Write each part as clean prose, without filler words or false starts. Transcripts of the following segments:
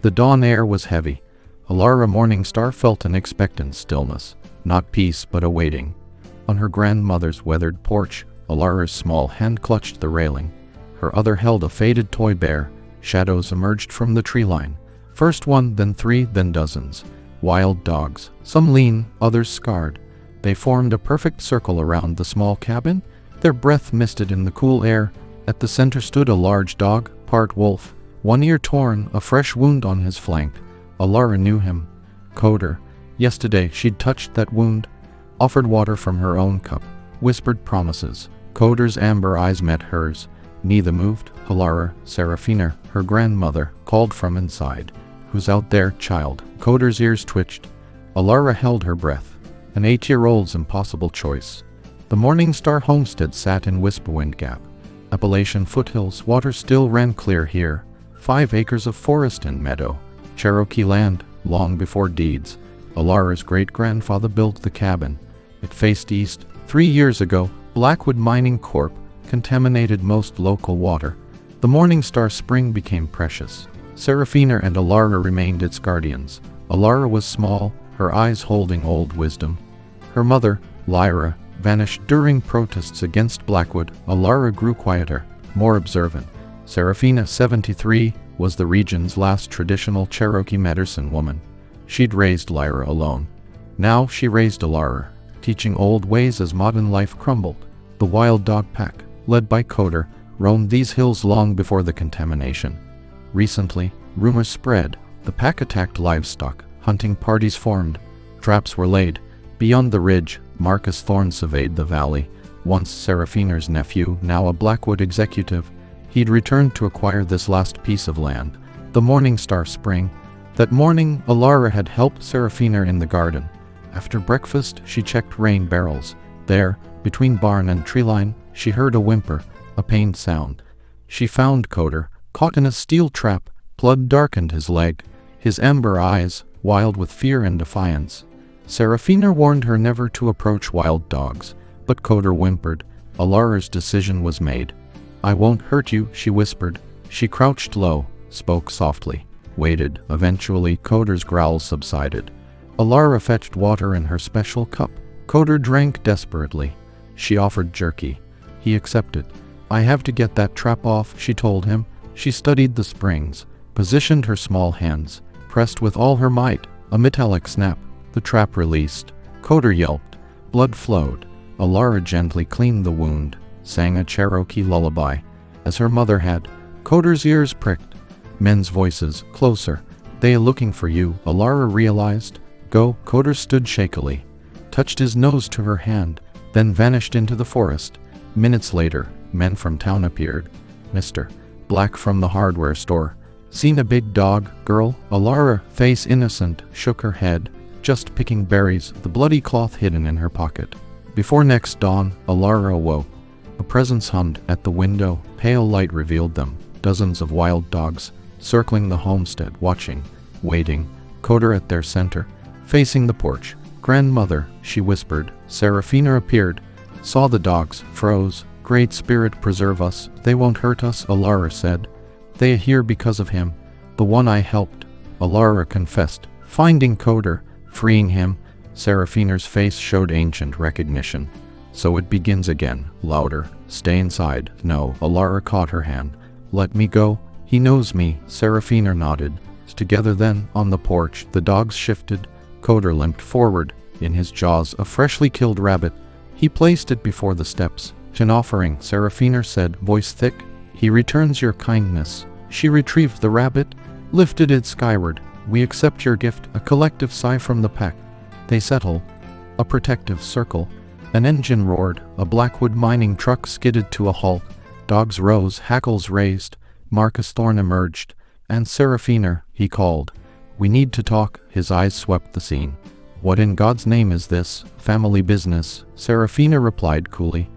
The dawn air was heavy. Alara Morningstar felt an expectant stillness, not peace but a waiting. On her grandmother's weathered porch, Alara's small hand clutched the railing. Her other held a faded toy bear. Shadows emerged from the tree line. First one, then three, then dozens. Wild dogs, some lean, others scarred. They formed a perfect circle around the small cabin, their breath misted in the cool air. At the center stood a large dog, part wolf, one ear torn, a fresh wound on his flank. Alara knew him. Coder. Yesterday she'd touched that wound, offered water from her own cup, whispered promises. Coder's amber eyes met hers. Neither moved. Alara, Serafina, her grandmother, called from inside. "Who's out there, child?" Coder's ears twitched. Alara held her breath. An 8-year-old's impossible choice. The Morningstar homestead sat in Whispwind Gap. Appalachian foothills, water still ran clear here. 5 acres of forest and meadow. Cherokee land, long before deeds. Alara's great-grandfather built the cabin. It faced east. 3 years ago, Blackwood Mining Corp. Contaminated most local water. The Morningstar spring became precious. Serafina and Alara remained its guardians. Alara was small, her eyes holding old wisdom. Her mother, Lyra, vanished during protests against Blackwood. Alara grew quieter, more observant. Serafina, 73, was the region's last traditional Cherokee medicine woman. She'd raised Lyra alone. Now she raised Alara, teaching old ways as modern life crumbled. The wild dog pack, led by Coder, roamed these hills long before the contamination. Recently, rumors spread. The pack attacked livestock. Hunting parties formed. Traps were laid. Beyond the ridge, Marcus Thorne surveyed the valley. Once Serafina's nephew, now a Blackwood executive, he'd returned to acquire this last piece of land, the Morningstar Spring. That morning, Alara had helped Serafina in the garden. After breakfast, she checked rain barrels. There, between barn and treeline, she heard a whimper, a pained sound. She found Coder, caught in a steel trap. Blood darkened his leg, his amber eyes, wild with fear and defiance. Serafina warned her never to approach wild dogs, but Coder whimpered. Alara's decision was made. "I won't hurt you," she whispered. She crouched low, spoke softly, waited. Eventually, Coder's growls subsided. Alara fetched water in her special cup. Coder drank desperately. She offered jerky. He accepted. "I have to get that trap off," she told him. She studied the springs, positioned her small hands, pressed with all her might. A metallic snap. The trap released. Coder yelped. Blood flowed. Alara gently cleaned the wound, sang a Cherokee lullaby, as her mother had. Coder's ears pricked. Men's voices, closer. "They are looking for you," Alara realized. "Go." Coder stood shakily, touched his nose to her hand, then vanished into the forest. Minutes later, men from town appeared. "Mr. Black from the hardware store. Seen a big dog, girl?" Alara, face innocent, shook her head. "Just picking berries," the bloody cloth hidden in her pocket. Before next dawn, Alara awoke. A presence hummed at the window. Pale light revealed them. Dozens of wild dogs, circling the homestead, watching, waiting. Coder at their center, facing the porch. "Grandmother," she whispered. Serafina appeared, saw the dogs, froze. "Great Spirit, preserve us. They won't hurt us," Alara said. "They are here because of him, the one I helped." Alara confessed, finding Coder, freeing him. Serafina's face showed ancient recognition. "So it begins again," louder. "Stay inside." "No." Alara caught her hand. "Let me go. He knows me." Serafina nodded. Together then, on the porch, the dogs shifted. Coder limped forward, in his jaws a freshly killed rabbit. He placed it before the steps. "An offering," Serafina said, voice thick. "He returns your kindness." She retrieved the rabbit, lifted it skyward. "We accept your gift." A collective sigh from the pack. They settle. A protective circle. An engine roared. A Blackwood mining truck skidded to a halt. Dogs rose, hackles raised. Marcus Thorne emerged. "And Serafina," he called. "We need to talk." His eyes swept the scene. "What in God's name is this?" "Family business," Serafina replied coolly.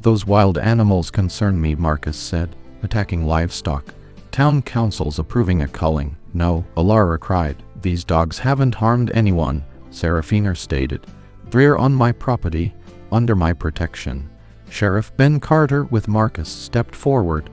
"Those wild animals concern me," Marcus said. "Attacking livestock. Town council's approving a culling." "No," Alara cried. "These dogs haven't harmed anyone," Serafina stated. "They're on my property, under my protection." Sheriff Ben Carter with Marcus stepped forward.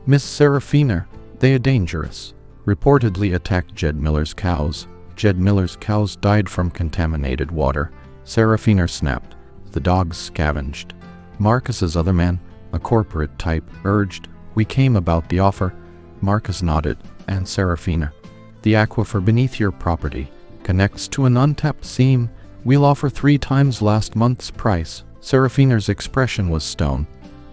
"Miss Serafina, they are dangerous." reportedly attacked Jed Miller's cows. Jed Miller's cows died from contaminated water. Serafina snapped. The dogs scavenged. Marcus's other man, a corporate type, urged. We came about the offer. Marcus nodded, and Serafina. The aquifer beneath your property connects to an untapped seam. We'll offer 3 times last month's price. Serafina's expression was stone.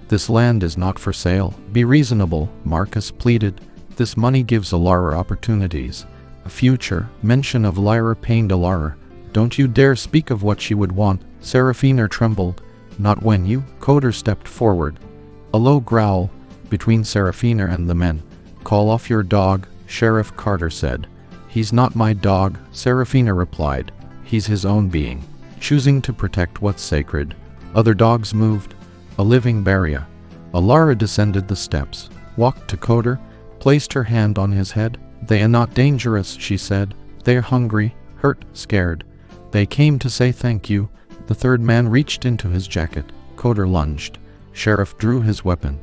This land is not for sale. Be reasonable, Marcus pleaded. This money gives Alara opportunities. A future. Mention of Lyra pained Alara. Don't you dare speak of what she would want. Serafina trembled. Not when you. Coder stepped forward. A low growl between Serafina and the men. Call off your dog, Sheriff Carter said. He's not my dog, Serafina replied. He's his own being, choosing to protect what's sacred. Other dogs moved. A living barrier. Alara descended the steps, walked to Coder, placed her hand on his head. They are not dangerous, she said. They're hungry, hurt, scared. They came to say thank you. The third man reached into his jacket. Coder lunged. Sheriff drew his weapon.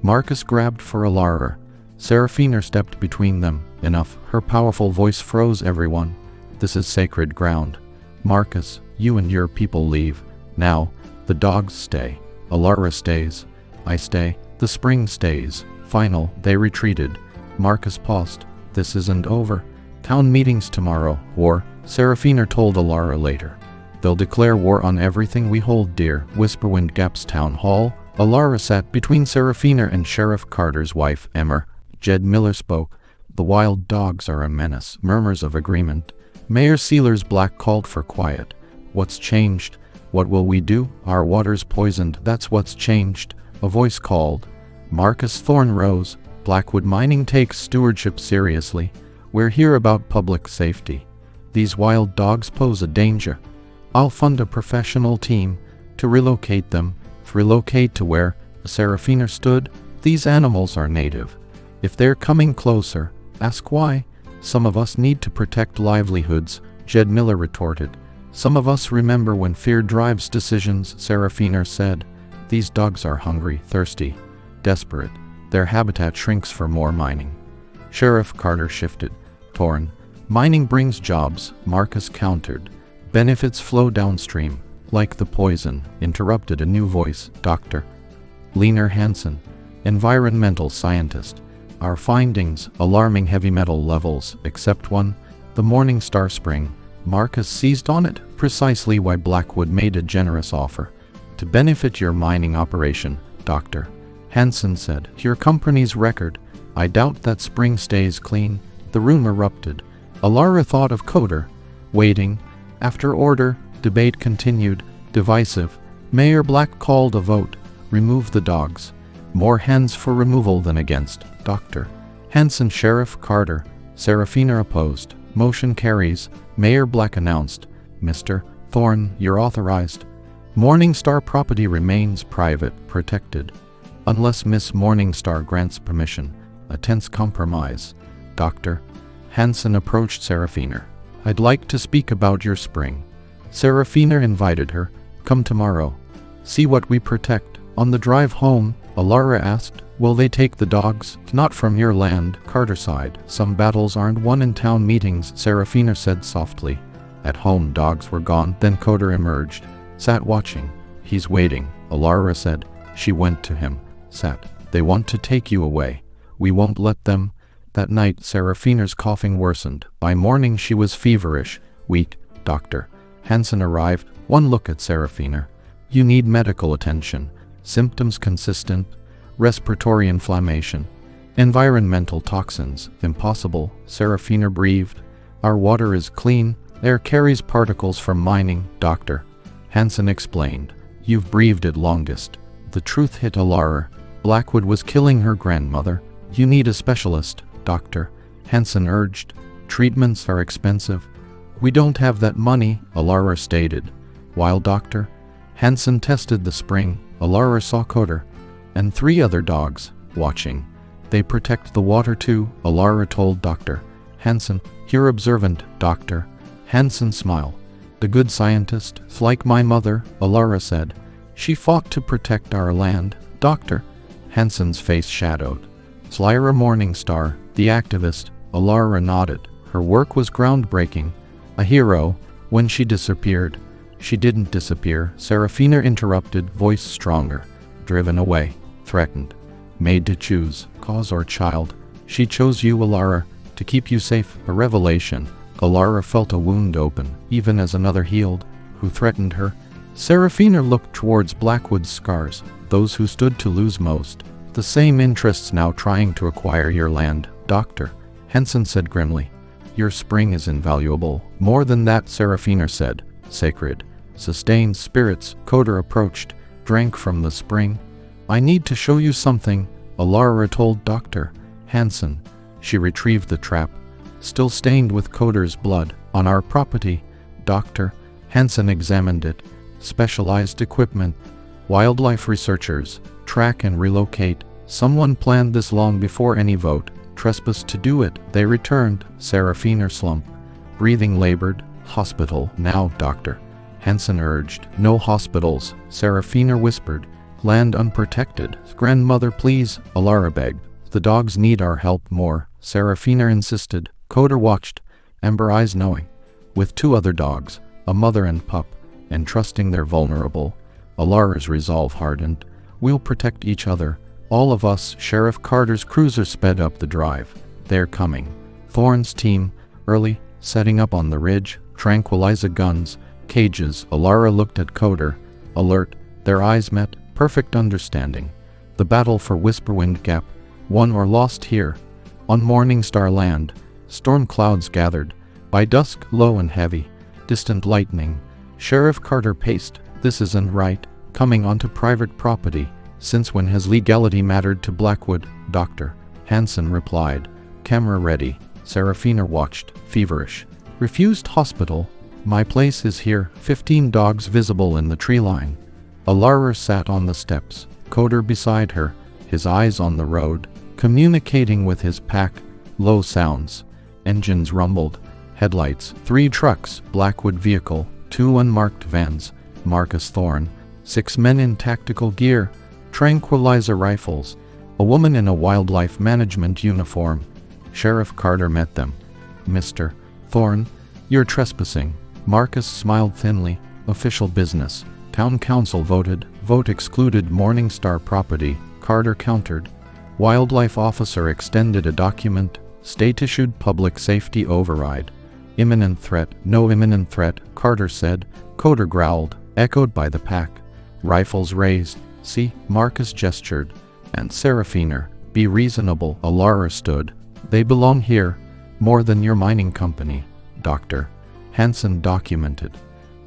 Marcus grabbed for Alara. Serafina stepped between them. Enough. Her powerful voice froze everyone. This is sacred ground. Marcus, you and your people leave. Now, the dogs stay. Alara stays. I stay. The spring stays. Final. They retreated. Marcus paused. This isn't over. Town meetings tomorrow. War. Serafina told Alara later. They'll declare war on everything we hold dear. Whisperwind Gap's town hall. Alara sat between Serafina and Sheriff Carter's wife, Emmer. Jed Miller spoke. The wild dogs are a menace. Murmurs of agreement. Mayor Sealer's Black called for quiet. What's changed? What will we do? Our water's poisoned. That's what's changed. A voice called. Marcus Thorne rose. Blackwood Mining takes stewardship seriously. We're here about public safety. These wild dogs pose a danger. I'll fund a professional team to relocate them. Relocate to where? Serafina stood. These animals are native. If they're coming closer, ask why. Some of us need to protect livelihoods, Jed Miller retorted. Some of us remember when fear drives decisions, Serafina said. These dogs are hungry, thirsty, desperate. Their habitat shrinks for more mining. Sheriff Carter shifted. Torn. Mining brings jobs, Marcus countered. Benefits flow downstream. Like the poison, interrupted a new voice. Dr. Leaner Hansen, environmental scientist. Our findings, alarming heavy metal levels, except one, the Morning Star Spring. Marcus seized on it, precisely why Blackwood made a generous offer. To benefit your mining operation, Dr. Hansen said. Your company's record. I doubt that spring stays clean. The room erupted. Alara thought of Coder. Waiting. After order, debate continued. Divisive. Mayor Black called a vote. Remove the dogs. More hands for removal than against. Dr. Hansen. Sheriff Carter. Serafina opposed. Motion carries. Mayor Black announced. Mr. Thorne, you're authorized. Morningstar property remains private, protected. Unless Miss Morningstar grants permission. A tense compromise. Dr. Hansen approached Serafina. I'd like to speak about your spring. Serafina invited her. Come tomorrow. See what we protect. On the drive home, Alara asked, will they take the dogs? Not from your land, Carter sighed. Some battles aren't won in town meetings, Serafina said softly. At home dogs were gone. Then Coder emerged. Sat watching. He's waiting, Alara said. She went to him. Sat. They want to take you away. We won't let them. That night Serafina's coughing worsened. By morning she was feverish. Weak. Dr. Hansen arrived. One look at Serafina. You need medical attention. Symptoms consistent. Respiratory inflammation. Environmental toxins. Impossible. Serafina breathed. Our water is clean. Air carries particles from mining. Dr. Hansen explained. You've breathed it longest. The truth hit Alara. Blackwood was killing her grandmother. You need a specialist, Dr. Hansen urged. Treatments are expensive. We don't have that money, Alara stated. While Dr. Hansen tested the spring, Alara saw Coder and 3 other dogs watching. They protect the water too, Alara told Dr. Hansen. You're observant, Dr. Hansen smiled. The good scientist, like my mother, Alara said. She fought to protect our land. Dr. Hansen's face shadowed. Lyra Morningstar, the activist, Alara nodded. Her work was groundbreaking. A hero. When she disappeared. She didn't disappear, Serafina interrupted, voice stronger. Driven away. Threatened. Made to choose, cause or child. She chose you, Alara, to keep you safe. A revelation. Alara felt a wound open, even as another healed. Who threatened her? Serafina looked towards Blackwood's scars, those who stood to lose most. The same interests now trying to acquire your land, Doctor. Henson said grimly. Your spring is invaluable. More than that, Serafina said. Sacred. Sustained spirits. Coder approached, drank from the spring. I need to show you something, Alara told Dr. Hanson. She retrieved the trap, still stained with Coder's blood, on our property. Dr. Hanson examined it. Specialized equipment. Wildlife researchers. Track and relocate. Someone planned this long before any vote. Trespass to do it. They returned. Serafina slumped. Breathing labored. Hospital. Now, Doctor. Hanson urged. No hospitals. Serafina whispered. Land unprotected. Grandmother, please. Alara begged. The dogs need our help more. Serafina insisted. Coder watched. Amber eyes knowing. With 2 other dogs. A mother and pup. And trusting they're vulnerable. Alara's resolve hardened. We'll protect each other. All of us. Sheriff Carter's cruiser sped up the drive. They're coming. Thorne's team. Early. Setting up on the ridge. Tranquilizer guns. Cages. Alara looked at Coder. Alert. Their eyes met. Perfect understanding. The battle for Whisperwind Gap. Won or lost here. On Morningstar land. Storm clouds gathered. By dusk, low and heavy. Distant lightning. Sheriff Carter paced. This isn't right. Coming onto private property. Since when has legality mattered to Blackwood? Dr. Hanson replied. Camera ready. Serafina watched, feverish. Refused hospital. My place is here. 15 dogs visible in the tree line. Alara sat on the steps, Coder beside her, his eyes on the road, communicating with his pack. Low sounds. Engines rumbled. Headlights. 3 trucks. Blackwood vehicle. 2 unmarked vans. Marcus Thorne. 6 men in tactical gear. Tranquilizer rifles. A woman in a wildlife management uniform. Sheriff Carter met them. Mr. Thorne, you're trespassing. Marcus smiled thinly. Official business. Town council voted. Vote excluded Morningstar property. Carter countered. Wildlife officer extended a document. State issued public safety override. Imminent threat. No imminent threat, Carter said. Coder growled, echoed by the pack. Rifles raised. See, Marcus gestured. And Serafina, be reasonable. Alara stood. They belong here. More than your mining company. Dr. Hanson documented.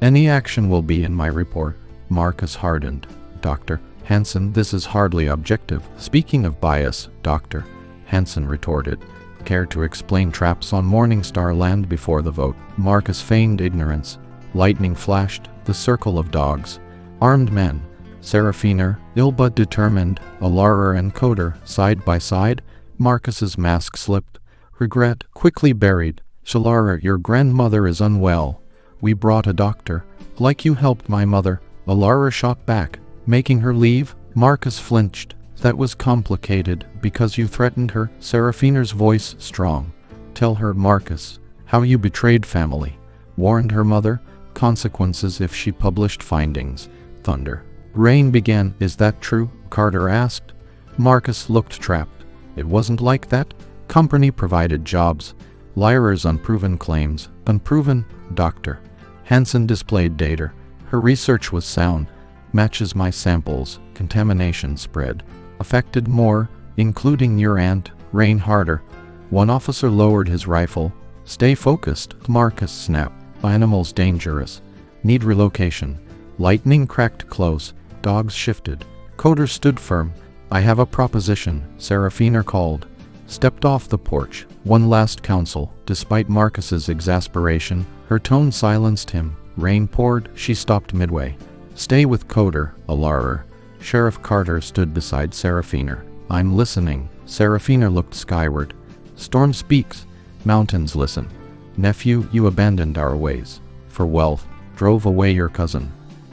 Any action will be in my report. Marcus hardened. Dr. Hanson, this is hardly objective. Speaking of bias, Dr. Hanson retorted. Care to explain traps on Morningstar land before the vote? Marcus feigned ignorance. Lightning flashed. The circle of dogs. Armed men. Serafina, ill but determined. Alara and Coder, side by side. Marcus's mask slipped. Regret, quickly buried. Shalara, your grandmother is unwell. We brought a doctor. Like you helped my mother. Alara shot back. Making her leave? Marcus flinched. That was complicated, because you threatened her. Serafina's voice strong. Tell her, Marcus, how you betrayed family. Warned her mother. Consequences if she published findings. Thunder. Rain began. Is that true? Carter asked. Marcus looked trapped. It wasn't like that. Company provided jobs. Lyra's unproven claims. Unproven? Dr. Hanson displayed data. Her research was sound. Matches my samples. Contamination spread. Affected more, including your aunt. Rain harder. One officer lowered his rifle. Stay focused. Marcus snapped. Animals dangerous. Need relocation. Lightning cracked close. Dogs shifted. Coder stood firm. I have a proposition. Serafina called. Stepped off the porch. One last counsel. Despite Marcus's exasperation, her tone silenced him. Rain poured. She stopped midway. Stay with Coder, Alara. Sheriff Carter stood beside Serafina. I'm listening. Serafina looked skyward. Storm speaks. Mountains listen. Nephew, you abandoned our ways. For wealth. Drove away your cousin.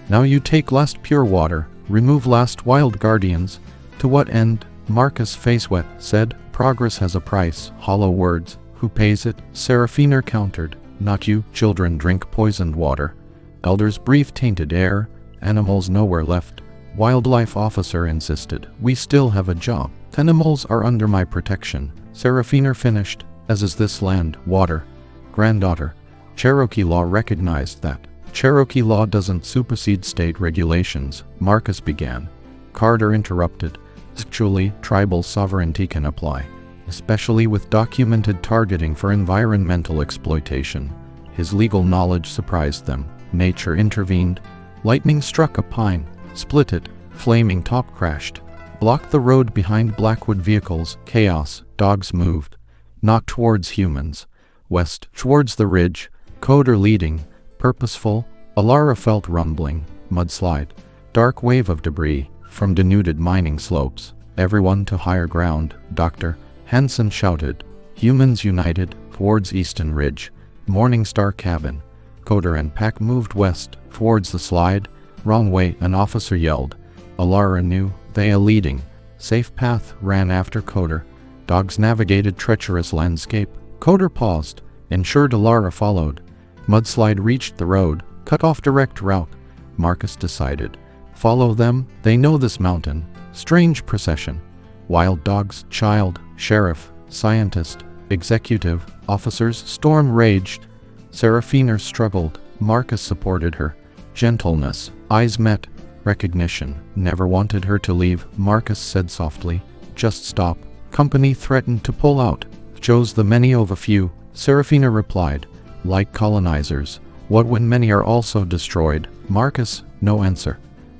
Now you take last pure water. Remove last wild guardians. To what end? Marcus, face wet, said. Progress has a price. Hollow words. Who pays it? Serafina countered. Not you. Children drink poisoned water. Elders breathe tainted air. Animals nowhere left. Wildlife officer insisted. We still have a job. Animals are under my protection. Serafina finished. As is this land, water. Granddaughter. Cherokee law recognized that. Cherokee law doesn't supersede state regulations, Marcus began. Carter interrupted. Actually, tribal sovereignty can apply, especially with documented targeting for environmental exploitation. His legal knowledge surprised them. Nature intervened. Lightning struck a pine, split it, flaming top crashed, blocked the road behind Blackwood vehicles. Chaos. Dogs moved, not towards humans, west, towards the ridge, Coder leading, purposeful. Alara felt rumbling, mudslide, dark wave of debris from denuded mining slopes. Everyone to higher ground, Dr. Hansen shouted. Humans united, towards Easton Ridge, Morningstar cabin. Coder and pack moved west, towards the slide. Wrong way, an officer yelled. Alara knew, they leading. Safe path ran after Coder. Dogs navigated treacherous landscape. Coder paused, ensured Alara followed. Mudslide reached the road, cut off direct route. Marcus decided. Follow them, they know this mountain. Strange procession. Wild dogs, child, sheriff, scientist, executive, officers. Storm raged. Serafina struggled. Marcus supported her. Gentleness. Eyes met. Recognition. Never wanted her to leave, Marcus said softly. Just stop. Company threatened to pull out. Chose the many of a few, Serafina replied. Like colonizers. What when many are also destroyed? Marcus, no answer.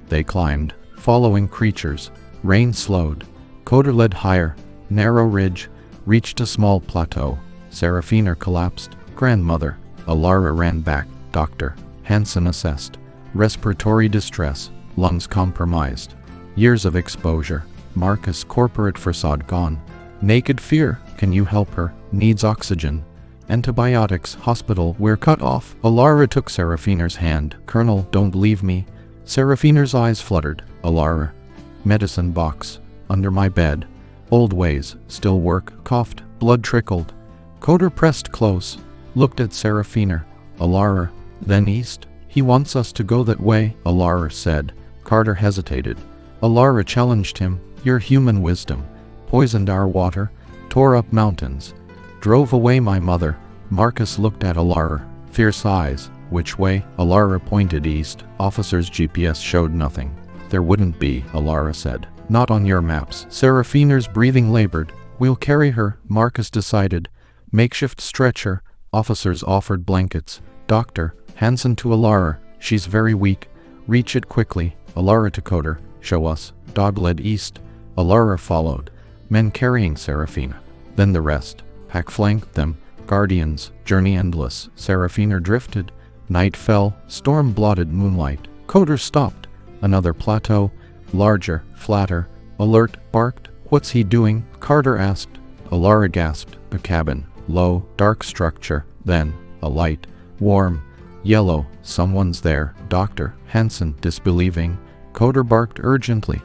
They climbed, following creatures. Rain slowed. Coder led higher. Narrow ridge. Reached a small plateau. Serafina collapsed. Grandmother. Alara ran back. Dr. Hansen assessed. Respiratory distress. Lungs compromised. Years of exposure. Marcus corporate facade gone. Naked fear. Can you help her? Needs oxygen. Antibiotics. Hospital. We're cut off. Alara took Serafina's hand. Colonel, don't leave me. Serafina's eyes fluttered. Alara. Medicine box. Under my bed. Old ways. Still work. Coughed. Blood trickled. Coder pressed close. Looked at Serafina. Alara. Then east. He wants us to go that way, Alara said. Carter hesitated. Alara challenged him. Your human wisdom. Poisoned our water. Tore up mountains. Drove away my mother. Marcus looked at Alara. Fierce eyes. Which way? Alara pointed east. Officer's GPS showed nothing. There wouldn't be, Alara said. Not on your maps. Serafina's breathing labored. We'll carry her, Marcus decided. Makeshift stretcher. Officers offered blankets. Dr. Hansen to Alara. She's very weak. Reach it quickly. Alara to Coder. Show us. Dog led east. Alara followed. Men carrying Serafina. Then the rest. Pack flanked them. Guardians. Journey endless. Serafina drifted. Night fell. Storm blotted moonlight. Coder stopped. Another plateau. Larger. Flatter. Alert. Barked. What's he doing? Carter asked. Alara gasped. A cabin. Low. Dark structure. Then. A light. Warm. Yellow. Someone's there. Dr. Hansen, disbelieving. Coder barked urgently.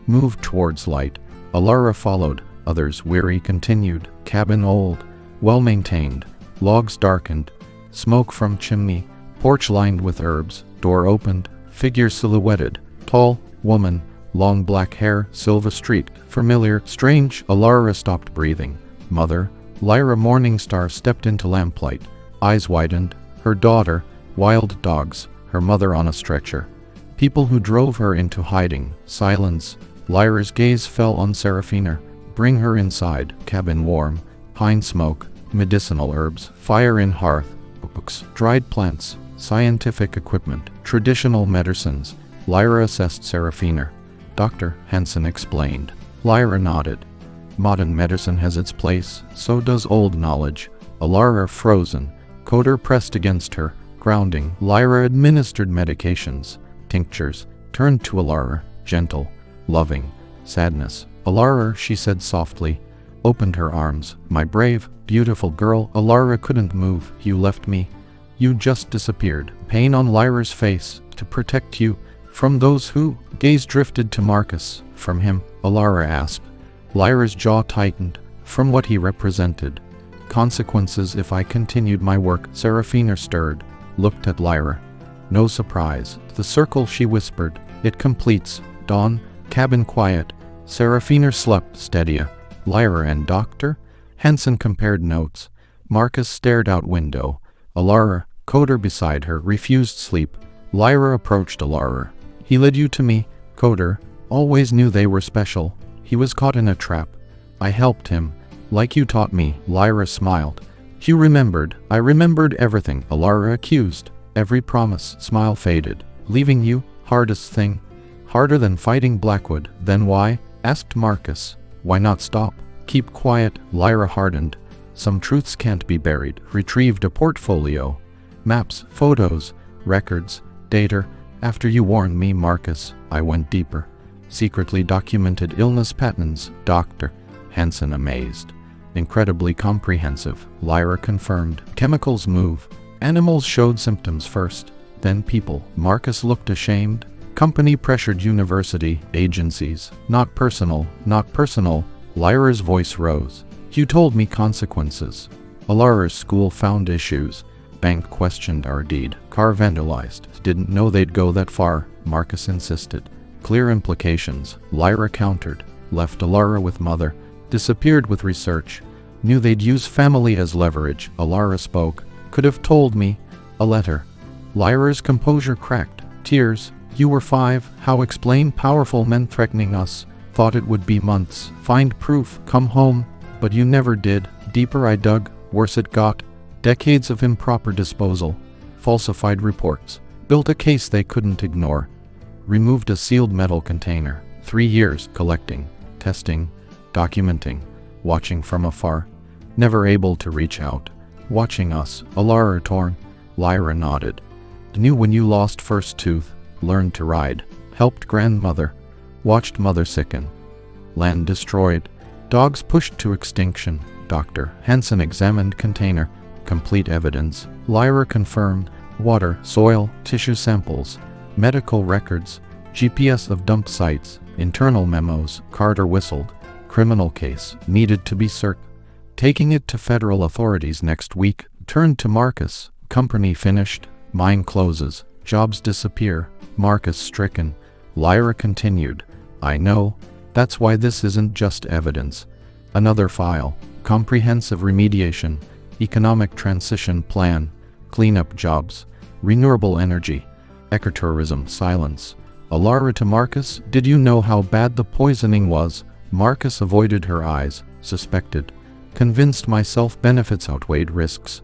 Moved towards light. Alara followed. Others, weary, continued. Cabin old. Well-maintained. Logs darkened. Smoke from chimney. Porch lined with herbs. Door opened. Figure silhouetted. Tall. Woman. Long black hair. Silver streaked. Familiar. Strange. Alara stopped breathing. Mother. Lyra Morningstar stepped into lamplight. Eyes widened. Her daughter. Wild dogs. Her mother on a stretcher. People who drove her into hiding. Silence. Lyra's gaze fell on Serafina. Bring her inside. Cabin warm. Pine smoke. Medicinal herbs. Fire in hearth. Books. Dried plants. Scientific equipment. Traditional medicines. Lyra assessed Serafina. Dr. Hansen explained. Lyra nodded. Modern medicine has its place. So does old knowledge. Alara frozen. Coder pressed against her. Grounding. Lyra administered medications. Tinctures. Turned to Alara. Gentle. Loving. Sadness. Alara, she said softly. Opened her arms. My brave, beautiful girl. Alara couldn't move. You left me. You just disappeared. Pain on Lyra's face. To protect you. From those who? Gaze drifted to Marcus. From him? Alara asked. Lyra's jaw tightened. From what he represented. Consequences if I continued my work. Serafina stirred, looked at Lyra. No surprise. The circle, she whispered. It completes. Dawn, cabin quiet. Serafina slept steadier. Lyra and Doctor? Hansen compared notes. Marcus stared out window. Alara, Coder beside her, refused sleep. Lyra approached Alara. He led you to me, Coder. Always knew they were special. He was caught in a trap. I helped him. Like you taught me. Lyra smiled. You remembered. I remembered everything, Alara accused. Every promise. Smile faded. Leaving you? Hardest thing. Harder than fighting Blackwood. Then why? Asked Marcus. Why not stop? Keep quiet. Lyra hardened. Some truths can't be buried. Retrieved a portfolio. Maps, photos, records, data. After you warned me, Marcus, I went deeper. Secretly documented illness patterns. Doctor. Hansen amazed. Incredibly comprehensive. Lyra confirmed. Chemicals move. Animals showed symptoms first, then people. Marcus looked ashamed. Company pressured university, agencies. Not personal, not personal. Lyra's voice rose. You told me consequences. Alara's school found issues. Bank questioned our deed. Car vandalized. Didn't know they'd go that far, Marcus insisted. Clear implications. Lyra countered. Left Alara with mother. Disappeared with research. Knew they'd use family as leverage. Alara spoke. Could have told me. A letter. Lyra's composure cracked. Tears. You were 5. How explain powerful men threatening us? Thought it would be months. Find proof. Come home. But you never did. Deeper I dug. Worse it got. Decades of improper disposal. Falsified reports. Built a case they couldn't ignore. Removed a sealed metal container. 3 years collecting, testing, documenting, watching from afar. Never able to reach out. Watching us. Alara torn. Lyra nodded. Knew when you lost first tooth. Learned to ride. Helped grandmother. Watched mother sicken. Land destroyed. Dogs pushed to extinction. Dr. Hansen examined container. Complete evidence. Lyra confirmed. Water, soil, tissue samples. Medical records. GPS of dump sites. Internal memos. Carter whistled. Criminal case. Needed to be searched. Taking it to federal authorities next week. Turned to Marcus. Company finished. Mine closes. Jobs disappear. Marcus stricken. Lyra continued. I know. That's why this isn't just evidence. Another file. Comprehensive remediation. Economic transition plan. Cleanup jobs. Renewable energy. Ecotourism. Silence. Alara to Marcus. Did you know how bad the poisoning was? Marcus avoided her eyes. Suspected. Convinced myself benefits outweighed risks.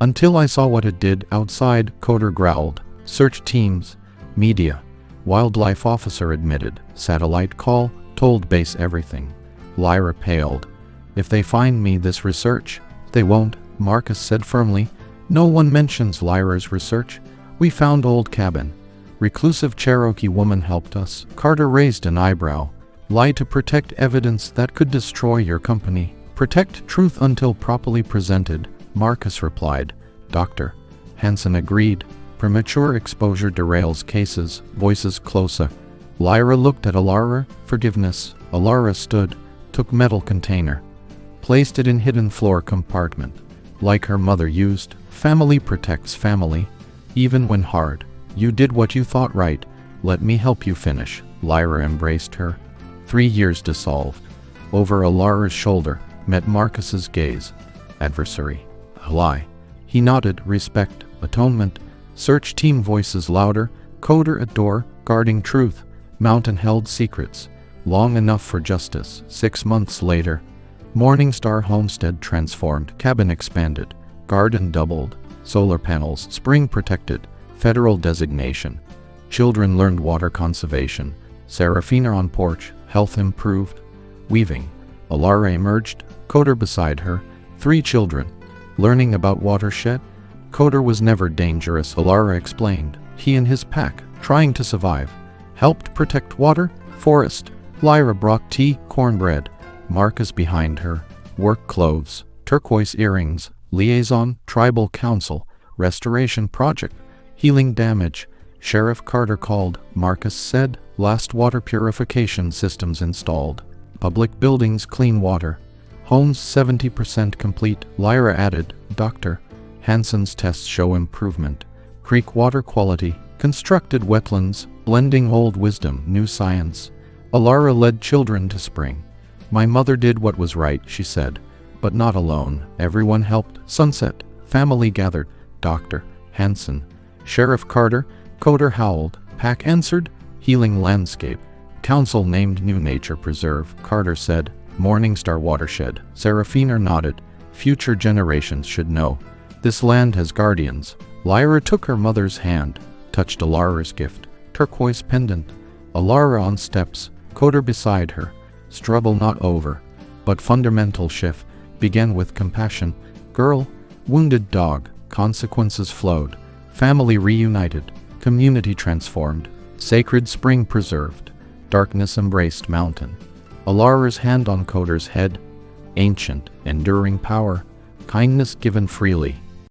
Until I saw what it did outside, Coder growled. Search teams. Media. Wildlife officer admitted. Satellite call. Told base everything. Lyra paled. If they find me this research, they won't, Marcus said firmly. No one mentions Lyra's research. We found old cabin. Reclusive Cherokee woman helped us. Carter raised an eyebrow. Lie to protect evidence that could destroy your company. Protect truth until properly presented, Marcus replied. Doctor. Hansen agreed. Premature exposure derails cases. Voices closer. Lyra looked at Alara. Forgiveness. Alara stood. Took metal container. Placed it in hidden floor compartment. Like her mother used. Family protects family. Even when hard. You did what you thought right. Let me help you finish. Lyra embraced her. 3 years dissolved. Over Alara's shoulder. Met Marcus's gaze. Adversary. A lie. He nodded. Respect. Atonement. Search team voices louder. Coder at door. Guarding truth. Mountain held secrets. Long enough for justice. 6 months later. Morningstar homestead transformed. Cabin expanded. Garden doubled. Solar panels. Spring protected. Federal designation. Children learned water conservation. Serafina on porch. Health improved. Weaving. Alara emerged. Coder beside her. 3 children. Learning about watershed. Coder was never dangerous, Alara explained. He and his pack, trying to survive. Helped protect water, forest. Lyra brought tea, cornbread. Marcus behind her. Work clothes, turquoise earrings. Liaison, tribal council. Restoration project. Healing damage. Sheriff Carter called. Marcus said, last water purification systems installed. Public buildings, clean water. Homes 70% complete, Lyra added. Dr. Hansen's tests show improvement. Creek water quality, constructed wetlands, blending old wisdom, new science. Alara led children to spring. My mother did what was right, she said. But not alone. Everyone helped. Sunset. Family gathered. Dr. Hansen. Sheriff Carter. Coder howled. Pack answered. Healing landscape. Council named New Nature Preserve. Carter said. Morningstar Watershed. Serafina nodded. Future generations should know. This land has guardians. Lyra took her mother's hand, touched Alara's gift. Turquoise pendant. Alara on steps. Coder beside her. Struggle not over. But fundamental shift began with compassion. Girl. Wounded dog. Consequences flowed. Family reunited. Community transformed. Sacred spring preserved. Darkness embraced mountain. Alara's hand on Coder's head. Ancient, enduring power. Kindness given freely.